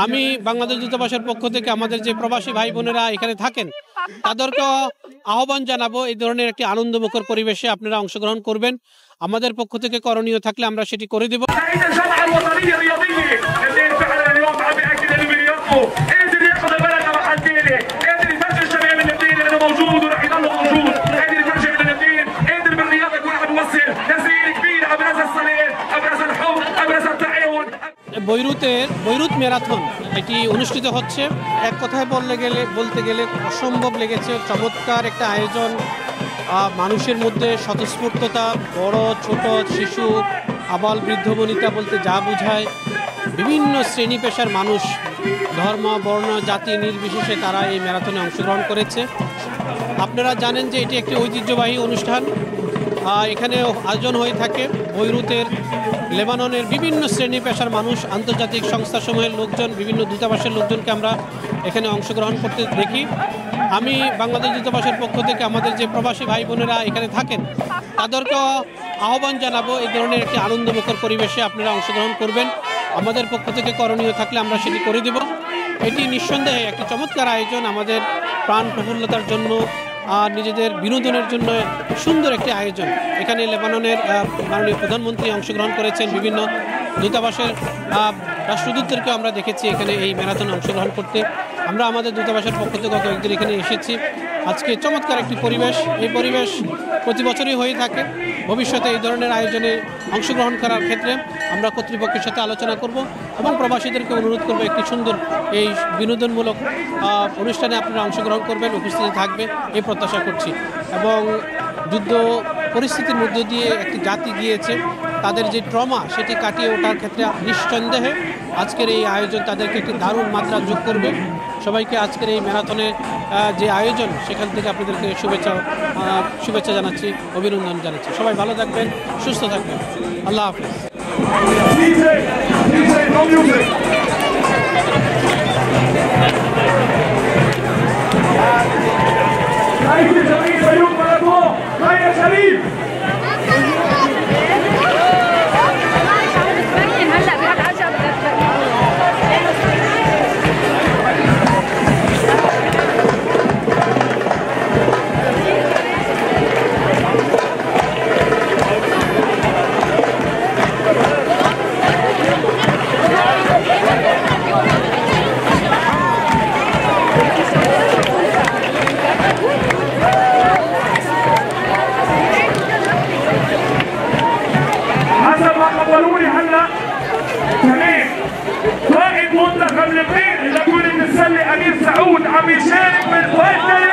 আমি বাংলাদেশ দূতাবাসের পক্ষ থেকে আমাদের যে প্রবাসী ভাই বোনেরা এখানে থাকেন তাদেরকে আহ্বান জানাবো এই ধরনের একটি আনন্দমুখর পরিবেশে আপনারা অংশগ্রহণ করবেন। আমাদের পক্ষ থেকে করণীয় থাকলে আমরা সেটি করে দেব। বৈরুত ম্যারাথন এটি অনুষ্ঠিত হচ্ছে। এক কথায় বলতে গেলে অসম্ভব লেগেছে। চমৎকার একটা আয়োজন, মানুষের মধ্যে স্বতঃস্ফূর্ততা, বড় ছোট শিশু আবাল বৃদ্ধ বনিতা বলতে যা বোঝায়, বিভিন্ন শ্রেণী পেশার মানুষ, ধর্ম বর্ণ জাতি নির্বিশেষে তারা এই ম্যারাথনে অংশগ্রহণ করেছে। আপনারা জানেন যে এটি একটি ঐতিহ্যবাহী অনুষ্ঠান। এখানে আয়োজন হয়ে থাকে বৈরুতের, লেবাননের বিভিন্ন শ্রেণী পেশার মানুষ, আন্তর্জাতিক সংস্থাসমূহের লোকজন, বিভিন্ন দূতাবাসের লোকজনকে আমরা এখানে অংশগ্রহণ করতে দেখি। আমি বাংলাদেশ দূতাবাসের পক্ষ থেকে আমাদের যে প্রবাসী ভাই বোনেরা এখানে থাকেন তাদেরকে আহ্বান জানাবো এই ধরনের একটি আনন্দমুখর পরিবেশে আপনারা অংশগ্রহণ করবেন। আমাদের পক্ষ থেকে করণীয় থাকলে আমরা সেটি করে দেব। এটি নিঃসন্দেহে একটি চমৎকার আয়োজন, আমাদের প্রাণ প্রফুল্লতার জন্য আর নিজেদের বিনোদনের জন্য সুন্দর একটি আয়োজন। এখানে লেবাননের মাননীয় প্রধানমন্ত্রী অংশগ্রহণ করেছেন, বিভিন্ন দূতাবাসের রাষ্ট্রদূতদেরকেও আমরা দেখেছি এখানে এই ম্যারাথনে অংশগ্রহণ করতে। আমরা আমাদের দূতাবাসের পক্ষ থেকে কয়েকদিন এখানে এসেছি। আজকে চমৎকার একটি পরিবেশ, এই পরিবেশ প্রতি বছরই হয়ে থাকে। ভবিষ্যতে এই ধরনের আয়োজনে অংশগ্রহণ করার ক্ষেত্রে আমরা কর্তৃপক্ষের সাথে আলোচনা করব এবং প্রবাসীদেরকে অনুরোধ করব একটি সুন্দর এই বিনোদনমূলক অনুষ্ঠানে আপনারা অংশগ্রহণ করবেন, উপস্থিতি থাকবে এই প্রত্যাশা করছি। এবং যুদ্ধ পরিস্থিতির মধ্য দিয়ে একটি জাতি গিয়েছে, তাদের যে ট্রমা সেটি কাটিয়ে ওঠার ক্ষেত্রে নিঃসন্দেহে আজকের এই আয়োজন তাদেরকে একটি দারুণ মাত্রা যোগ করবে। সবাইকে আজকের এই ম্যারাথনের যে আয়োজন সেখান থেকে আপনাদেরকে শুভেচ্ছা জানাচ্ছি, অভিনন্দন জানাচ্ছি। সবাই ভালো থাকবেন, সুস্থ থাকবেন। আল্লাহ হাফেজ। قبلوني هلا تمام قائد منتخب لبنان اذا كنت بتسلي امير سعود عم يشارك بالوقت